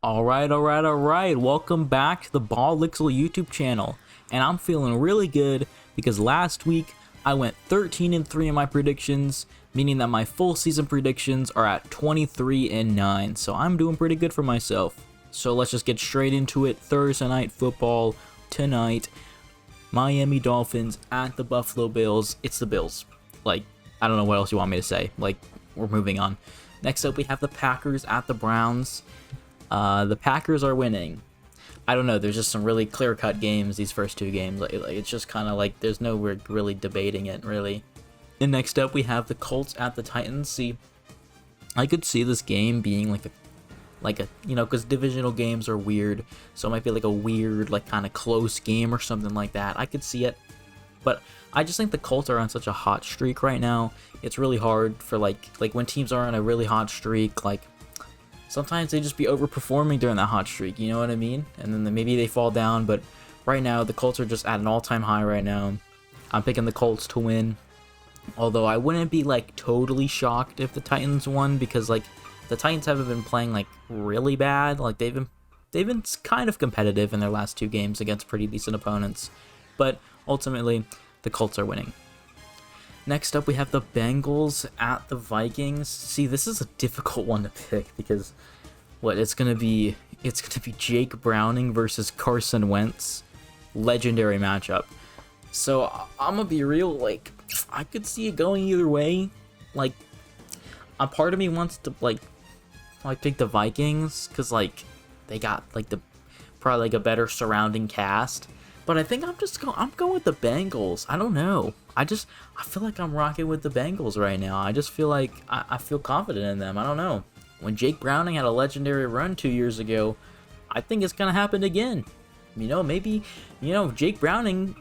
Alright. Welcome back to the Ballixel YouTube channel. And I'm feeling really good because last week I went 13-3 in my predictions, meaning that my full season predictions are at 23-9. So I'm doing pretty good for myself. So let's just get straight into it. Thursday night football tonight. Miami Dolphins at the Buffalo Bills. It's the Bills. Like, I don't know what else you want me to say. Like, we're moving on. Next up, we have the Packers at the Browns. The Packers are winning. I don't know. There's just some really clear-cut games, these first two games. Like it's just kind of like there's no really debating it, really. And next up, we have the Colts at the Titans. See, I could see this game being like a because divisional games are weird. So it might be like a weird, like kind of close game or something like that. I could see it. But I just think the Colts are on such a hot streak right now. It's really hard for like when teams are on a really hot streak, like sometimes they just be overperforming during that hot streak, you know what I mean? And then maybe they fall down, but right now the Colts are just at an all-time high right now. I'm picking the Colts to win. Although I wouldn't be like totally shocked if the Titans won, because like the Titans haven't been playing like really bad. Like they've been kind of competitive in their last two games against pretty decent opponents. But ultimately, the Colts are winning. Next up, we have the Bengals at the Vikings. See, this is a difficult one to pick because it's gonna be Jake Browning versus Carson Wentz. Legendary matchup. So I'm gonna be real, like I could see it going either way. Like a part of me wants to like pick the Vikings because like they got like probably like a better surrounding cast. But I think I'm going with the Bengals. I don't know. I feel like I'm rocking with the Bengals right now. I just feel like I feel confident in them. I don't know. When Jake Browning had a legendary run 2 years ago, I think it's going to happen again. Maybe Jake Browning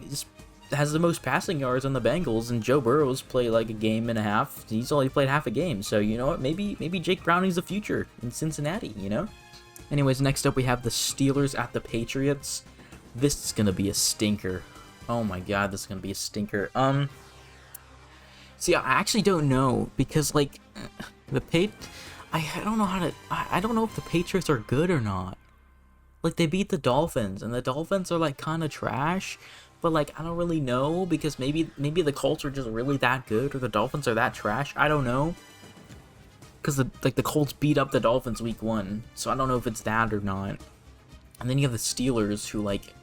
has the most passing yards on the Bengals, and Joe Burrow's played like a game and a half. He's only played half a game. So, you know what? Maybe Jake Browning's the future in Cincinnati, you know? Anyways, next up we have the Steelers at the Patriots. This is going to be a stinker. Oh my god, this is going to be a stinker. See, I actually don't know, because, like, I don't know I don't know if the Patriots are good or not. Like, they beat the Dolphins, and the Dolphins are, like, kind of trash, but, like, I don't really know, because maybe the Colts are just really that good, or the Dolphins are that trash. I don't know. Because, the Colts beat up the Dolphins week 1, so I don't know if it's that or not. And then you have the Steelers, who, like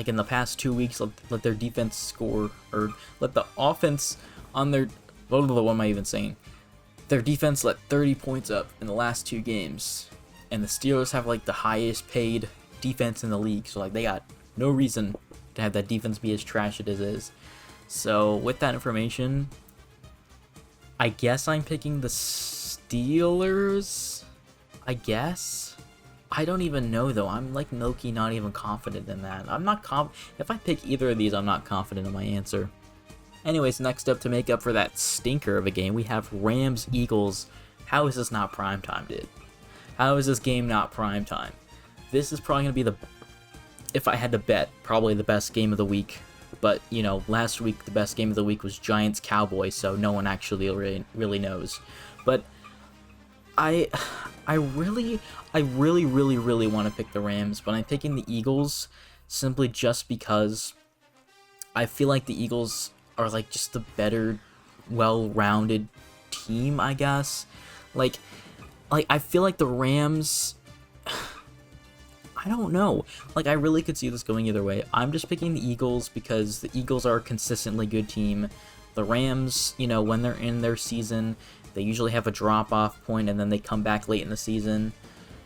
in the past 2 weeks, let their defense score, or let the offense on their, what am I even saying? Their defense let 30 points up in the last 2 games, and the Steelers have like the highest paid defense in the league, so like they got no reason to have that defense be as trash as it is. So with that information, I guess I'm picking the Steelers, I guess. I don't even know though. I'm like low-key not even confident in that. I'm not if I pick either of these, I'm not confident in my answer. Anyways, next up, to make up for that stinker of a game, we have Rams-Eagles. How is this not primetime, dude? How is this game not primetime? This is probably going to be if I had to bet, probably the best game of the week. But, last week the best game of the week was Giants-Cowboys, so no one actually really knows. But I really want to pick the Rams, but I'm picking the Eagles simply just because I feel like the Eagles are like just the better, well-rounded team, I guess. Like I feel like the Rams, I don't know. Like, I really could see this going either way. I'm just picking the Eagles because the Eagles are a consistently good team. The Rams, when they're in their season, they usually have a drop-off point, and then they come back late in the season.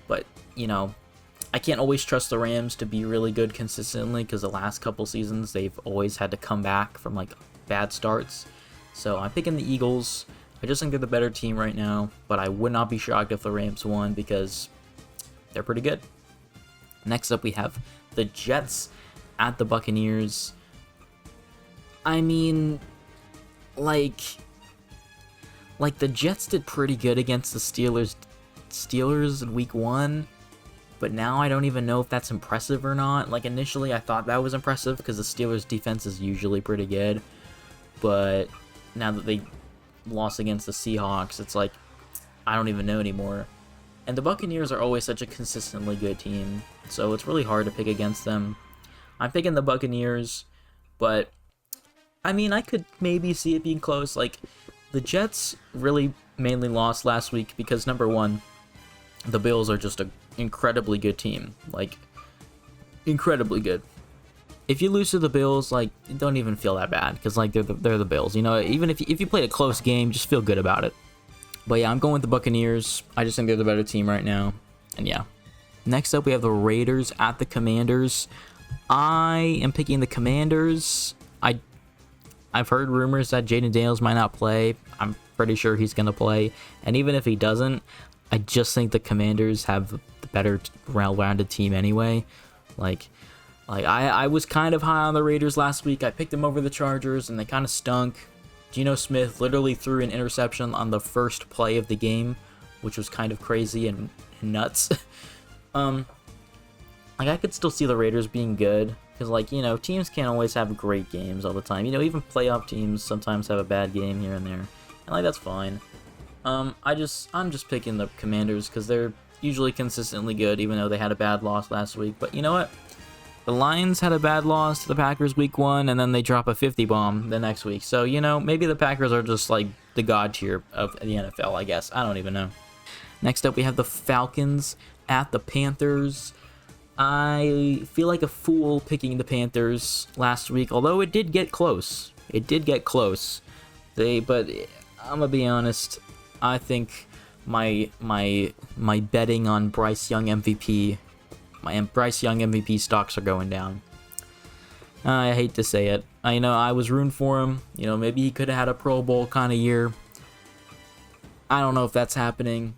But, I can't always trust the Rams to be really good consistently, because the last couple seasons, they've always had to come back from, like, bad starts. So I'm picking the Eagles. I just think they're the better team right now, but I would not be shocked if the Rams won, because they're pretty good. Next up, we have the Jets at the Buccaneers. I mean, like the Jets did pretty good against the Steelers in week 1, but now I don't even know if that's impressive or not. Like, initially I thought that was impressive because the Steelers defense is usually pretty good, but now that they lost against the Seahawks, it's like I don't even know anymore. And the Buccaneers are always such a consistently good team, so it's really hard to pick against them. I'm picking the Buccaneers, but I mean, I could maybe see it being close. Like, the Jets really mainly lost last week because, number one, the Bills are just an incredibly good team. Like, incredibly good. If you lose to the Bills, like, don't even feel that bad because, like, they're the Bills. You know, even if you played a close game, just feel good about it. But yeah, I'm going with the Buccaneers. I just think they're the better team right now. And yeah. Next up, we have the Raiders at the Commanders. I am picking the Commanders. I've heard rumors that Jaden Daniels might not play. I'm pretty sure he's going to play. And even if he doesn't, I just think the Commanders have the better well-rounded team anyway. Like I was kind of high on the Raiders last week. I picked them over the Chargers, and they kind of stunk. Geno Smith literally threw an interception on the first play of the game, which was kind of crazy and nuts. Like, I could still see the Raiders being good, because, like, you know, teams can't always have great games all the time. You know, even playoff teams sometimes have a bad game here and there, and, like, that's fine. I'm just picking the Commanders, because they're usually consistently good, even though they had a bad loss last week. But you know what? The Lions had a bad loss to the Packers week 1, and then they drop a 50 bomb the next week. So, you know, maybe the Packers are just like the god tier of the NFL, I guess. I don't even know. Next up, we have the Falcons at the Panthers. I feel like a fool picking the Panthers last week, although it did get close. It did get close. But I'm gonna be honest. I think my betting on Bryce Young MVP. My Bryce Young MVP stocks are going down. I hate to say it. I know I was rooting for him. You know, maybe he could have had a Pro Bowl kind of year. I don't know if that's happening.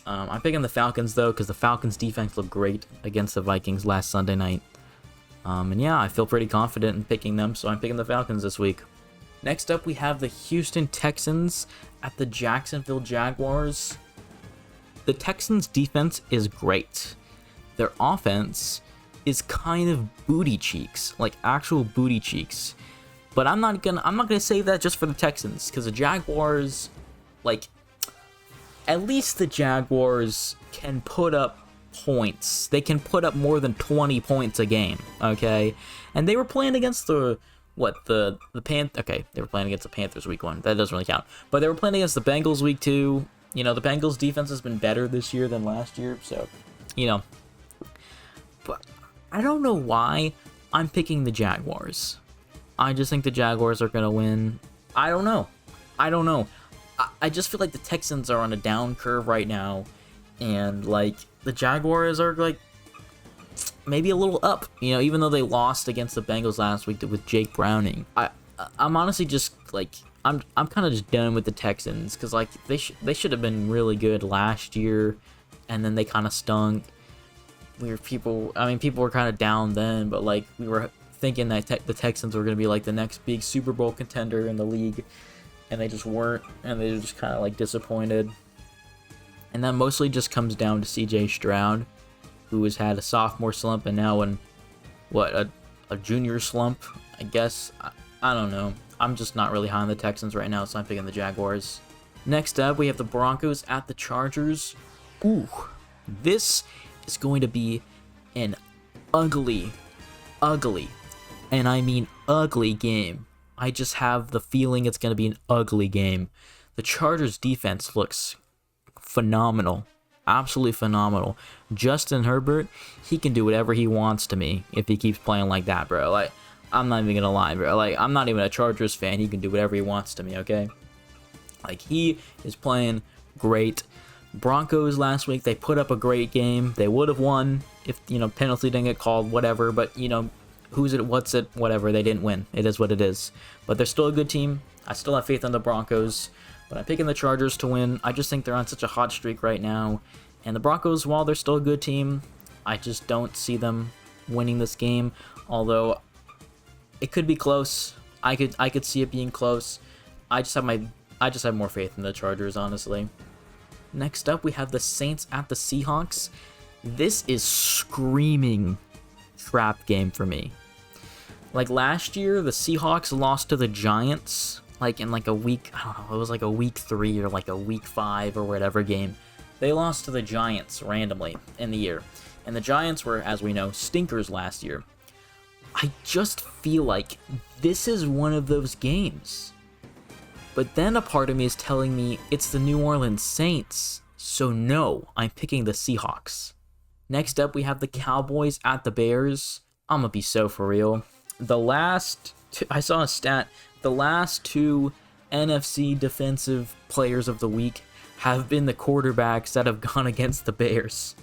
I'm picking the Falcons, though, because the Falcons' defense looked great against the Vikings last Sunday night. And yeah, I feel pretty confident in picking them, so I'm picking the Falcons this week. Next up, we have the Houston Texans at the Jacksonville Jaguars. The Texans' defense is great. Their offense is kind of booty cheeks, like actual booty cheeks. But I'm not gonna say that just for the Texans, because the Jaguars, like, at least the Jaguars can put up points. They can put up more than 20 points a game, okay? And they were playing against the Panthers. Okay, they were playing against the Panthers week 1. That doesn't really count. But they were playing against the Bengals week 2. You know, the Bengals defense has been better this year than last year, so, you know. But I don't know why I'm picking the Jaguars. I just think the Jaguars are going to win. I don't know. I just feel like the Texans are on a down curve right now. And, like, the Jaguars are, like, maybe a little up. You know, even though they lost against the Bengals last week with Jake Browning. I'm honestly just, like, I'm kind of just done with the Texans. Because, like, they should have been really good last year. And then they kind of stunk. People were kind of down then, but, like, we were thinking that the Texans were going to be, like, the next big Super Bowl contender in the league, and they just weren't, and they were just kind of, like, disappointed. And that mostly just comes down to CJ Stroud, who has had a sophomore slump and now a junior slump, I guess. I don't know. I'm just not really high on the Texans right now, so I'm picking the Jaguars. Next up, we have the Broncos at the Chargers. Ooh, this is going to be an ugly, and I mean ugly game. I just have the feeling it's going to be an ugly game. The Chargers defense looks phenomenal. Absolutely phenomenal. Justin Herbert, he can do whatever he wants to me if he keeps playing like that, bro. Like, I'm not even going to lie, bro. Like, I'm not even a Chargers fan. He can do whatever he wants to me, okay? Like, he is playing great. Broncos last week, they put up a great game. They would have won if, you know, penalty didn't get called, whatever. But, you know, who's it, what's it, whatever. They didn't win. It is what it is. But they're still a good team. I still have faith in the Broncos. But I'm picking the Chargers to win. I just think they're on such a hot streak right now. And the Broncos, while they're still a good team, I just don't see them winning this game. Although, it could be close. I could see it being close. I just have more faith in the Chargers, honestly. Next up, we have the Saints at the Seahawks. This is screaming trap game for me. Like last year, the Seahawks lost to the Giants, like in like a week, I don't know, it was like a week 3 or like a week 5 or whatever game. They lost to the Giants randomly in the year. And the Giants were, as we know, stinkers last year. I just feel like this is one of those games. But then a part of me is telling me it's the New Orleans Saints. So no, I'm picking the Seahawks. Next up, we have the Cowboys at the Bears. I'm gonna be so for real. I saw a stat, the last 2 NFC defensive players of the week have been the quarterbacks that have gone against the Bears.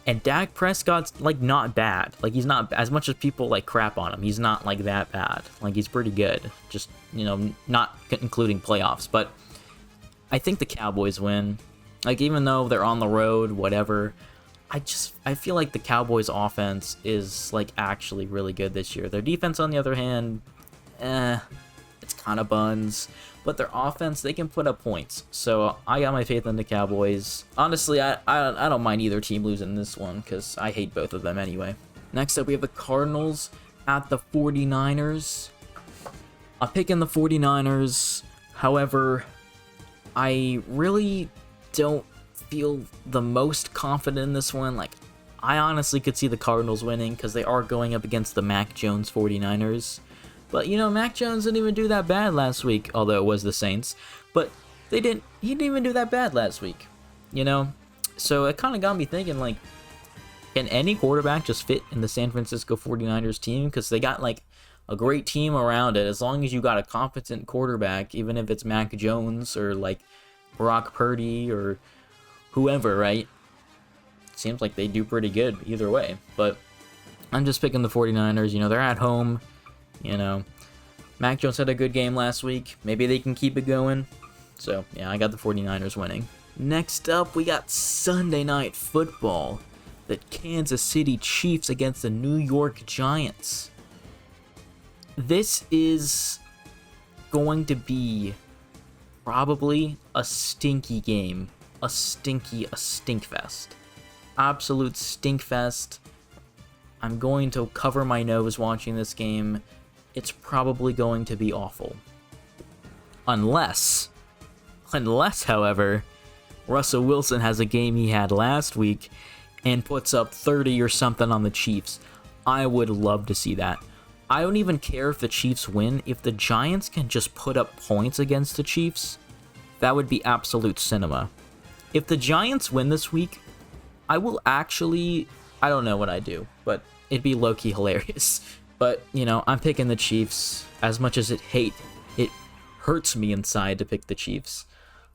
And Dak Prescott's, like, not bad. Like, he's not, as much as people, like, crap on him, he's not, like, that bad. Like, he's pretty good. Just, you know, not including playoffs. But I think the Cowboys win. Like, even though they're on the road, whatever, I feel like the Cowboys offense is, like, actually really good this year. Their defense, on the other hand, it's kind of buns. But their offense, they can put up points. So I got my faith in the Cowboys. Honestly, I don't mind either team losing this one, because I hate both of them anyway. Next up, we have the Cardinals at the 49ers. I'm picking the 49ers. However, I really don't feel the most confident in this one. Like, I honestly could see the Cardinals winning, because they are going up against the Mac Jones 49ers. But, you know, Mac Jones didn't even do that bad last week, although it was the Saints. But he didn't even do that bad last week, you know? So it kind of got me thinking, like, can any quarterback just fit in the San Francisco 49ers team? Because they got, like, a great team around it. As long as you got a competent quarterback, even if it's Mac Jones or, like, Brock Purdy or whoever, right? Seems like they do pretty good either way. But I'm just picking the 49ers. You know, they're at home. You know, Mac Jones had a good game last week. Maybe they can keep it going. So, yeah, I got the 49ers winning. Next up, we got Sunday Night Football. The Kansas City Chiefs against the New York Giants. This is going to be probably a stinky game. A stinkfest. Absolute stinkfest. I'm going to cover my nose watching this game. It's probably going to be awful. Unless, however, Russell Wilson has a game he had last week and puts up 30 or something on the Chiefs. I would love to see that. I don't even care if the Chiefs win. If the Giants can just put up points against the Chiefs, that would be absolute cinema. If the Giants win this week, I will actually, I don't know what I do, but it'd be low-key hilarious. But, you know, I'm picking the Chiefs. As much as it hurts me inside to pick the Chiefs.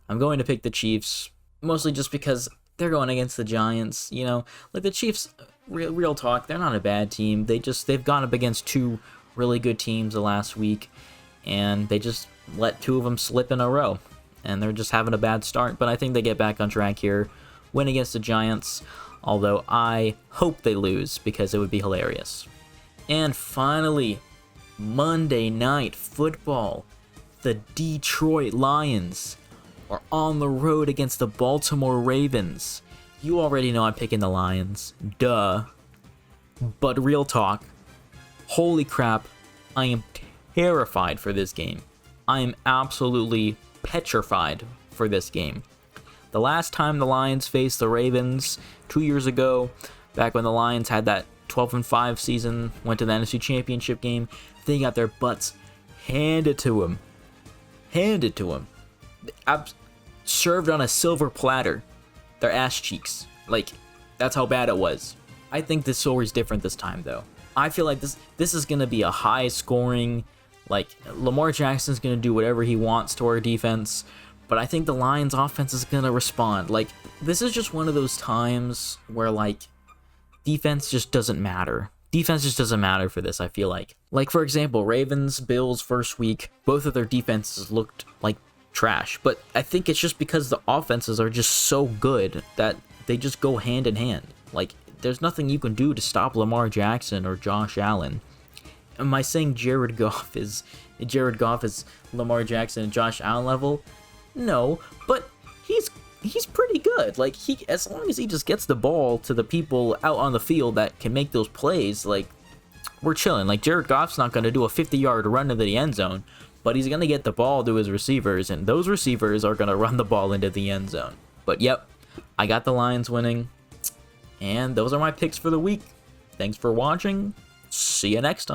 I'm going to pick the Chiefs, mostly just because they're going against the Giants. You know, like the Chiefs, real talk, they're not a bad team. They've gone up against 2 really good teams the last week, and they just let 2 of them slip in a row. And they're just having a bad start, but I think they get back on track here, win against the Giants, although I hope they lose because it would be hilarious. And finally, Monday Night Football. The Detroit Lions are on the road against the Baltimore Ravens. You already know I'm picking the Lions. Duh. But real talk, holy crap, I am terrified for this game. I am absolutely petrified for this game. The last time the Lions faced the Ravens 2 years ago, back when the Lions had that 12-5 season, went to the NFC Championship game, they got their butts handed to them. Served on a silver platter. Their ass cheeks. Like, that's how bad it was. I think this story's different this time, though. I feel like this is going to be a high-scoring, like, Lamar Jackson's going to do whatever he wants to our defense, but I think the Lions' offense is going to respond. Like, this is just one of those times where, like, defense just doesn't matter. Defense just doesn't matter for this, I feel like. Like, for example, Ravens, Bills, first week, both of their defenses looked like trash. But I think it's just because the offenses are just so good that they just go hand in hand. Like, there's nothing you can do to stop Lamar Jackson or Josh Allen. Am I saying Jared Goff is Lamar Jackson and Josh Allen level? No, but he's pretty good. Like, as long as he just gets the ball to the people out on the field that can make those plays, like, we're chilling. Like, Jared Goff's not going to do a 50-yard run into the end zone, but he's going to get the ball to his receivers, and those receivers are going to run the ball into the end zone. But yep, I got the Lions winning. And those are my picks for the week. Thanks for watching. See you next time.